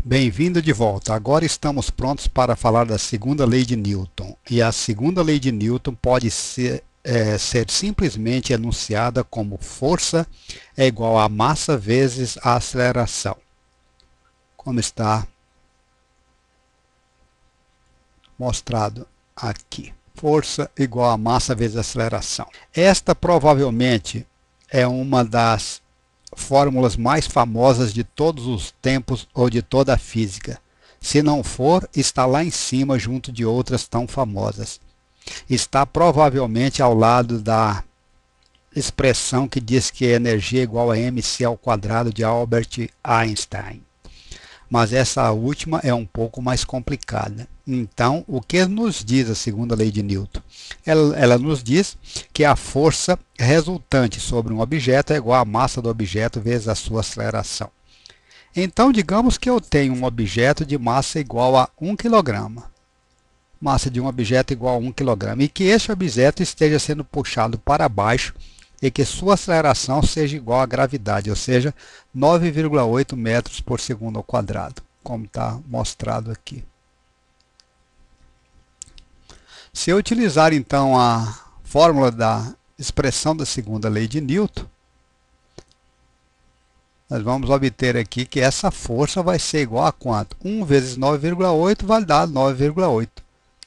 Bem-vindo de volta. Agora estamos prontos para falar da segunda lei de Newton. E a segunda lei de Newton pode ser simplesmente enunciada como força é igual a massa vezes a aceleração, como está mostrado aqui. Força igual a massa vezes a aceleração. Esta provavelmente é uma das fórmulas mais famosas de todos os tempos ou de toda a física. Se não for, está lá em cima junto de outras tão famosas. Está provavelmente ao lado da expressão que diz que a energia é igual a mc ao quadrado de Albert Einstein. Mas essa última é um pouco mais complicada. Então, o que nos diz a segunda lei de Newton? Ela nos diz que a força resultante sobre um objeto é igual à massa do objeto vezes a sua aceleração. Então, digamos que eu tenho um objeto de massa igual a 1 kg. Massa de um objeto igual a 1 kg. E que este objeto esteja sendo puxado para baixo e que sua aceleração seja igual à gravidade, ou seja, 9,8 metros por segundo ao quadrado, como está mostrado aqui. Se eu utilizar então a fórmula da expressão da segunda lei de Newton, nós vamos obter aqui que essa força vai ser igual a quanto? 1 vezes 9,8 vai dar 9,8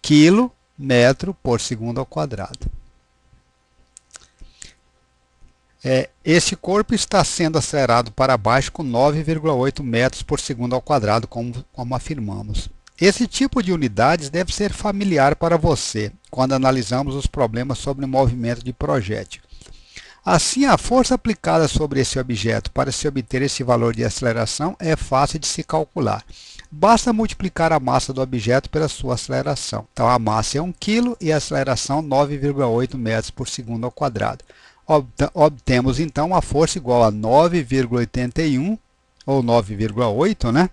km por segundo ao quadrado. Este corpo está sendo acelerado para baixo com 9,8 metros por segundo ao quadrado, como afirmamos. Esse tipo de unidades deve ser familiar para você quando analisamos os problemas sobre o movimento de projétil. Assim, a força aplicada sobre esse objeto para se obter esse valor de aceleração é fácil de se calcular. Basta multiplicar a massa do objeto pela sua aceleração. Então, a massa é 1 kg e a aceleração 9,8 metros por segundo ao quadrado. Obtemos então a força igual a 9,81 ou 9,8, né?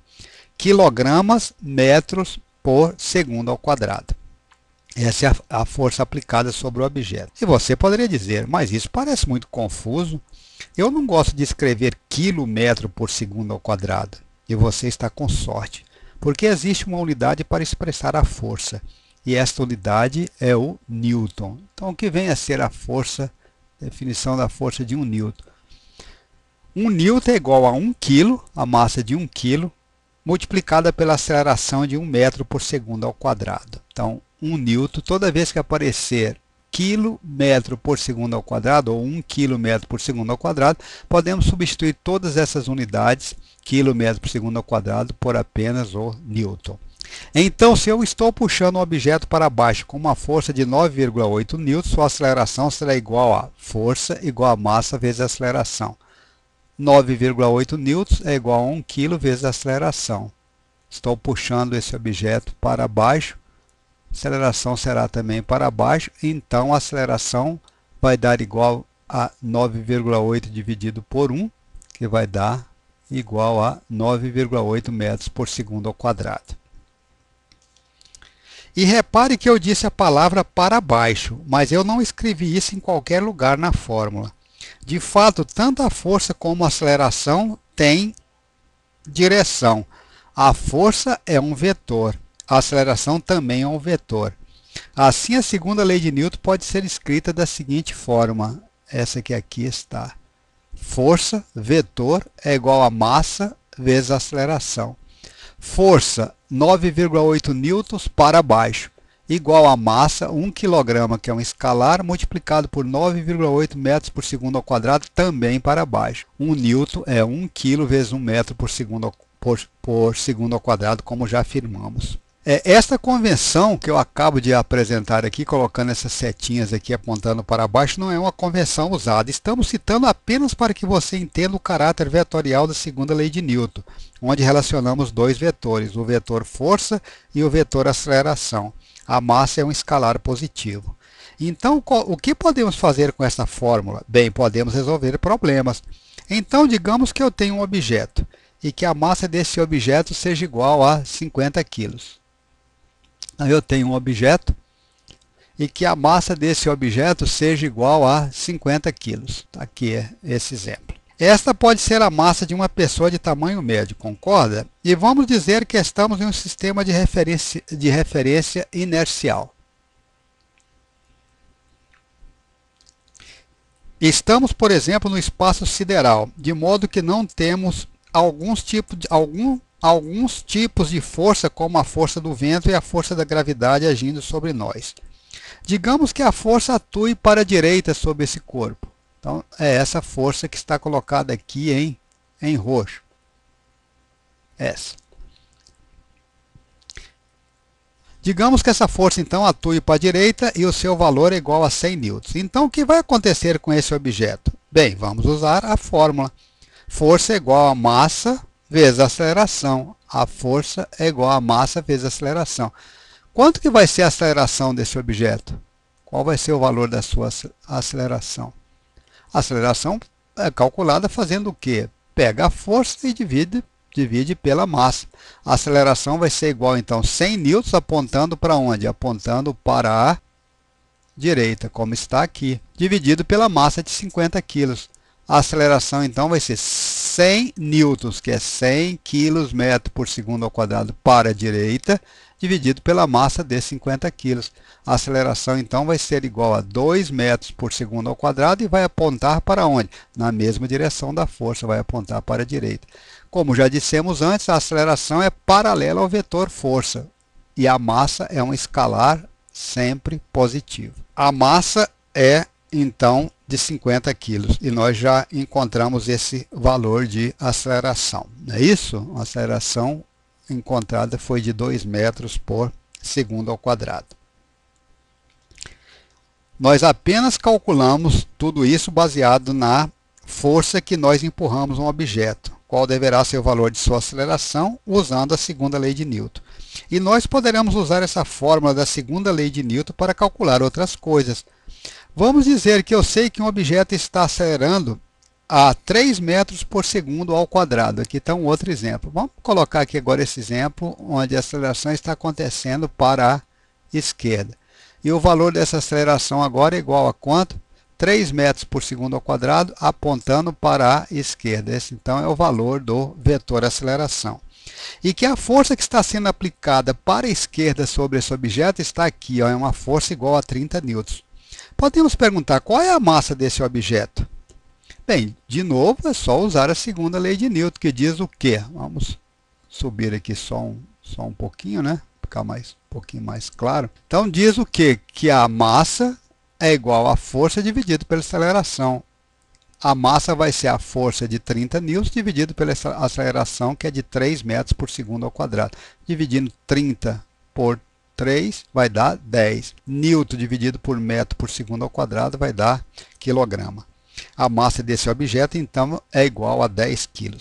Quilogramas metros por segundo ao quadrado. Essa é a força aplicada sobre o objeto. E você poderia dizer, mas isso parece muito confuso. Eu não gosto de escrever quilômetro por segundo ao quadrado. E você está com sorte, porque existe uma unidade para expressar a força. E esta unidade é o Newton. Então, o que vem a ser a força? Definição da força de 1 newton. 1 newton é igual a 1 kg, a massa de 1 kg, multiplicada pela aceleração de 1 metro por segundo ao quadrado. Então, 1 newton, toda vez que aparecer quilômetro por segundo ao quadrado, ou 1 km por segundo ao quadrado, podemos substituir todas essas unidades, quilômetro por segundo ao quadrado, por apenas o newton. Então, se eu estou puxando um objeto para baixo com uma força de 9,8 newton, sua aceleração será igual a força igual a massa vezes a aceleração. 9,8 newtons é igual a 1 kg vezes a aceleração. Estou puxando esse objeto para baixo, a aceleração será também para baixo, então a aceleração vai dar igual a 9,8 dividido por 1, que vai dar igual a 9,8 metros por segundo ao quadrado. E repare que eu disse a palavra para baixo, mas eu não escrevi isso em qualquer lugar na fórmula. De fato, tanto a força como a aceleração têm direção. A força é um vetor, a aceleração também é um vetor. Assim, a segunda lei de Newton pode ser escrita da seguinte forma. Essa que aqui está. Força, vetor, é igual a massa vezes a aceleração. Força, 9,8 newtons para baixo, igual a massa, 1 kg, que é um escalar, multiplicado por 9,8 metros por segundo ao quadrado, também para baixo. 1 newton é 1 kg vezes 1 metro por segundo ao quadrado, como já afirmamos. Esta convenção que eu acabo de apresentar aqui, colocando essas setinhas aqui apontando para baixo, não é uma convenção usada. Estamos citando apenas para que você entenda o caráter vetorial da segunda lei de Newton, onde relacionamos dois vetores, o vetor força e o vetor aceleração. A massa é um escalar positivo. Então, o que podemos fazer com essa fórmula? Bem, podemos resolver problemas. Então, digamos que eu tenho um objeto e que a massa desse objeto seja igual a 50 kg. Eu tenho um objeto e que a massa desse objeto seja igual a 50 kg. Aqui é esse exemplo. Esta pode ser a massa de uma pessoa de tamanho médio, concorda? E vamos dizer que estamos em um sistema de referência inercial. Estamos, por exemplo, no espaço sideral, de modo que não temos alguns tipos de força, como a força do vento e a força da gravidade agindo sobre nós. Digamos que a força atue para a direita sobre esse corpo. Então, é essa força que está colocada aqui em roxo. Essa. Digamos que essa força, então, atue para a direita e o seu valor é igual a 100 newtons. Então, o que vai acontecer com esse objeto? Bem, vamos usar a fórmula. Força é igual a massa vezes a aceleração. A força é igual a massa vezes a aceleração. Quanto que vai ser a aceleração desse objeto? Qual vai ser o valor da sua aceleração? A aceleração é calculada fazendo o quê? Pega a força e divide pela massa. A aceleração vai ser igual, então, 100 newtons apontando para onde? Apontando para a direita, como está aqui, dividido pela massa de 50 kg. A aceleração, então, vai ser 100 newtons, que é 100 kg metro por segundo ao quadrado para a direita, dividido pela massa de 50 kg. A aceleração, então, vai ser igual a 2 metros por segundo ao quadrado e vai apontar para onde? Na mesma direção da força, vai apontar para a direita. Como já dissemos antes, a aceleração é paralela ao vetor força e a massa é um escalar sempre positivo. A massa é, então, de 50 kg e nós já encontramos esse valor de aceleração. Não é isso? A aceleração encontrada foi de 2 metros por segundo ao quadrado. Nós apenas calculamos tudo isso baseado na força que nós empurramos um objeto, qual deverá ser o valor de sua aceleração, usando a segunda lei de Newton. E nós poderemos usar essa fórmula da segunda lei de Newton para calcular outras coisas. Vamos dizer que eu sei que um objeto está acelerando a 3 metros por segundo ao quadrado. Aqui está um outro exemplo. Vamos colocar aqui agora esse exemplo, onde a aceleração está acontecendo para a esquerda. E o valor dessa aceleração agora é igual a quanto? 3 metros por segundo ao quadrado, apontando para a esquerda. Esse, então, é o valor do vetor aceleração. E que a força que está sendo aplicada para a esquerda sobre esse objeto está aqui, ó, é uma força igual a 30 newtons. Podemos perguntar qual é a massa desse objeto? Bem, de novo, é só usar a segunda lei de Newton, que diz o quê? Vamos subir aqui só um pouquinho, né? Ficar um pouquinho mais claro. Então, diz o quê? Que a massa é igual à força dividido pela aceleração. A massa vai ser a força de 30 newtons dividido pela aceleração, que é de 3 metros por segundo ao quadrado. Dividindo 30 por 3 vai dar 10. Newton dividido por metro por segundo ao quadrado vai dar quilograma. A massa desse objeto, então, é igual a 10 kg.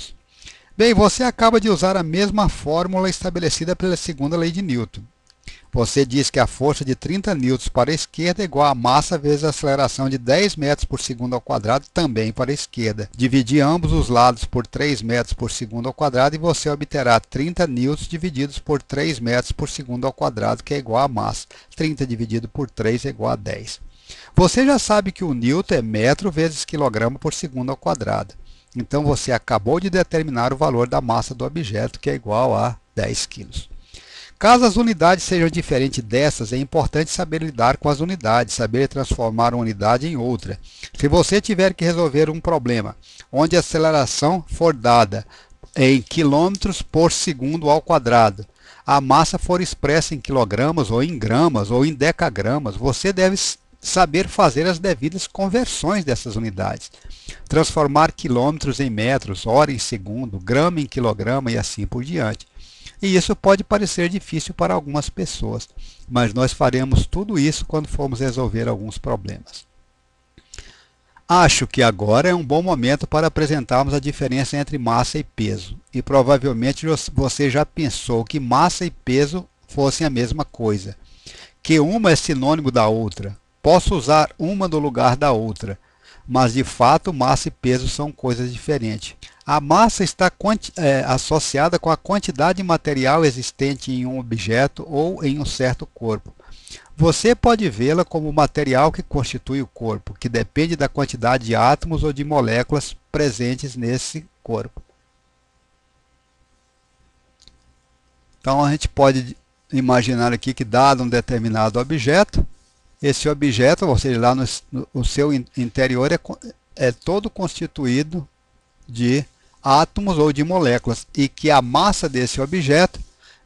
Bem, você acaba de usar a mesma fórmula estabelecida pela segunda lei de Newton. Você diz que a força de 30 newtons para a esquerda é igual a massa vezes a aceleração de 10 metros por segundo ao quadrado também para a esquerda. Dividir ambos os lados por 3 metros por segundo ao quadrado e você obterá 30 newtons divididos por 3 metros por segundo ao quadrado, que é igual a massa. 30 dividido por 3 é igual a 10. Você já sabe que o newton é metro vezes quilograma por segundo ao quadrado. Então, você acabou de determinar o valor da massa do objeto, que é igual a 10 kg. Caso as unidades sejam diferentes dessas, é importante saber lidar com as unidades, saber transformar uma unidade em outra. Se você tiver que resolver um problema onde a aceleração for dada em quilômetros por segundo ao quadrado, a massa for expressa em quilogramas ou em gramas ou em decagramas, você deve saber fazer as devidas conversões dessas unidades. Transformar quilômetros em metros, hora em segundo, grama em quilograma e assim por diante. E isso pode parecer difícil para algumas pessoas, mas nós faremos tudo isso quando formos resolver alguns problemas. Acho que agora é um bom momento para apresentarmos a diferença entre massa e peso. E provavelmente você já pensou que massa e peso fossem a mesma coisa, que uma é sinônimo da outra. Posso usar uma no lugar da outra, mas de fato massa e peso são coisas diferentes. A massa está associada com a quantidade de material existente em um objeto ou em um certo corpo. Você pode vê-la como o material que constitui o corpo, que depende da quantidade de átomos ou de moléculas presentes nesse corpo. Então a gente pode imaginar aqui que, dado um determinado objeto, esse objeto, ou seja, lá no seu interior, é todo constituído de átomos ou de moléculas, e que a massa desse objeto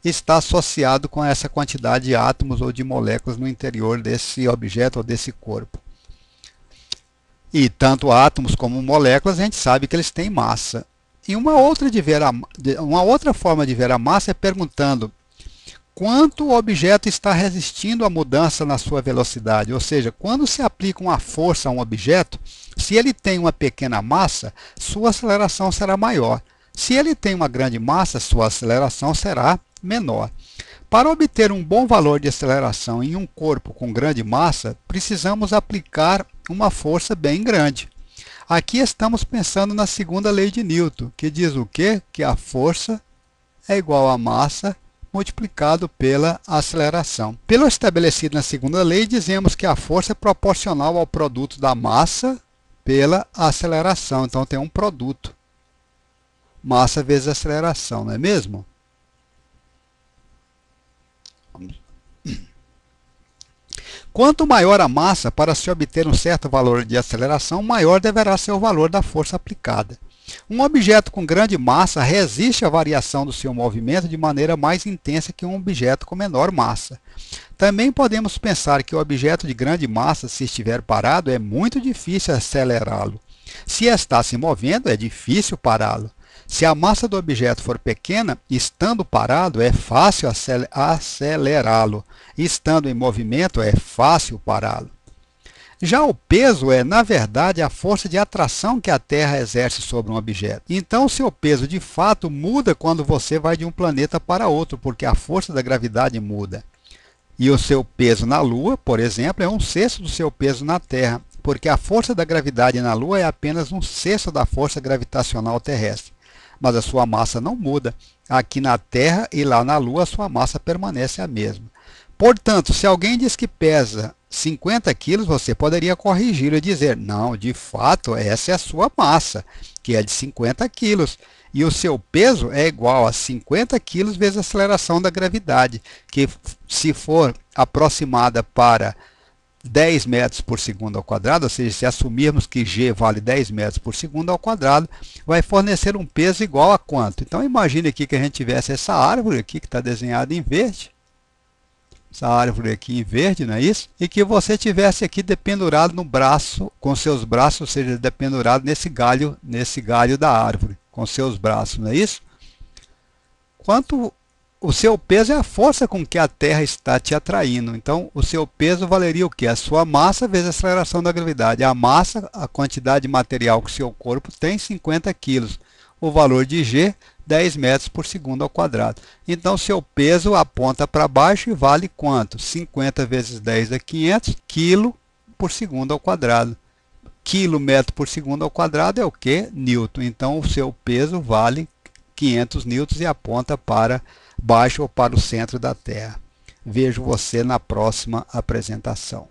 está associado com essa quantidade de átomos ou de moléculas no interior desse objeto ou desse corpo. E tanto átomos como moléculas, a gente sabe que eles têm massa. E uma outra forma de ver a massa é perguntando quanto o objeto está resistindo à mudança na sua velocidade. Ou seja, quando se aplica uma força a um objeto, se ele tem uma pequena massa, sua aceleração será maior. Se ele tem uma grande massa, sua aceleração será menor. Para obter um bom valor de aceleração em um corpo com grande massa, precisamos aplicar uma força bem grande. Aqui estamos pensando na segunda lei de Newton, que diz o quê? Que a força é igual à massa multiplicado pela aceleração. Pelo estabelecido na segunda lei, dizemos que a força é proporcional ao produto da massa pela aceleração. Então tem um produto. Massa vezes aceleração, não é mesmo? Quanto maior a massa, para se obter um certo valor de aceleração, maior deverá ser o valor da força aplicada. Um objeto com grande massa resiste à variação do seu movimento de maneira mais intensa que um objeto com menor massa. Também podemos pensar que o objeto de grande massa, se estiver parado, é muito difícil acelerá-lo. Se está se movendo, é difícil pará-lo. Se a massa do objeto for pequena, estando parado, é fácil acelerá-lo. Estando em movimento, é fácil pará-lo. Já o peso é, na verdade, a força de atração que a Terra exerce sobre um objeto. Então, o seu peso, de fato, muda quando você vai de um planeta para outro, porque a força da gravidade muda. E o seu peso na Lua, por exemplo, é 1/6 do seu peso na Terra, porque a força da gravidade na Lua é apenas 1/6 da força gravitacional terrestre. Mas a sua massa não muda. Aqui na Terra e lá na Lua, a sua massa permanece a mesma. Portanto, se alguém diz que pesa 50 quilos, você poderia corrigi-lo e dizer, não, de fato, essa é a sua massa, que é de 50 quilos. E o seu peso é igual a 50 quilos vezes a aceleração da gravidade, que se for aproximada para 10 metros por segundo ao quadrado, ou seja, se assumirmos que g vale 10 metros por segundo ao quadrado, vai fornecer um peso igual a quanto? Então, imagine aqui que a gente tivesse essa árvore aqui, que está desenhada em verde, essa árvore aqui em verde, não é isso? E que você tivesse aqui dependurado no braço, com seus braços, ou seja, dependurado nesse galho da árvore, com seus braços, não é isso? O seu peso é a força com que a Terra está te atraindo. Então, o seu peso valeria o quê? A sua massa vezes a aceleração da gravidade. A massa, a quantidade de material que o seu corpo tem, 50 quilos. O valor de g, 10 metros por segundo ao quadrado. Então, seu peso aponta para baixo e vale quanto? 50 vezes 10 é 500, quilo por segundo ao quadrado. Quilômetro por segundo ao quadrado é o quê? Newton. Então, o seu peso vale 500 newtons e aponta para baixo ou para o centro da Terra. Vejo você na próxima apresentação.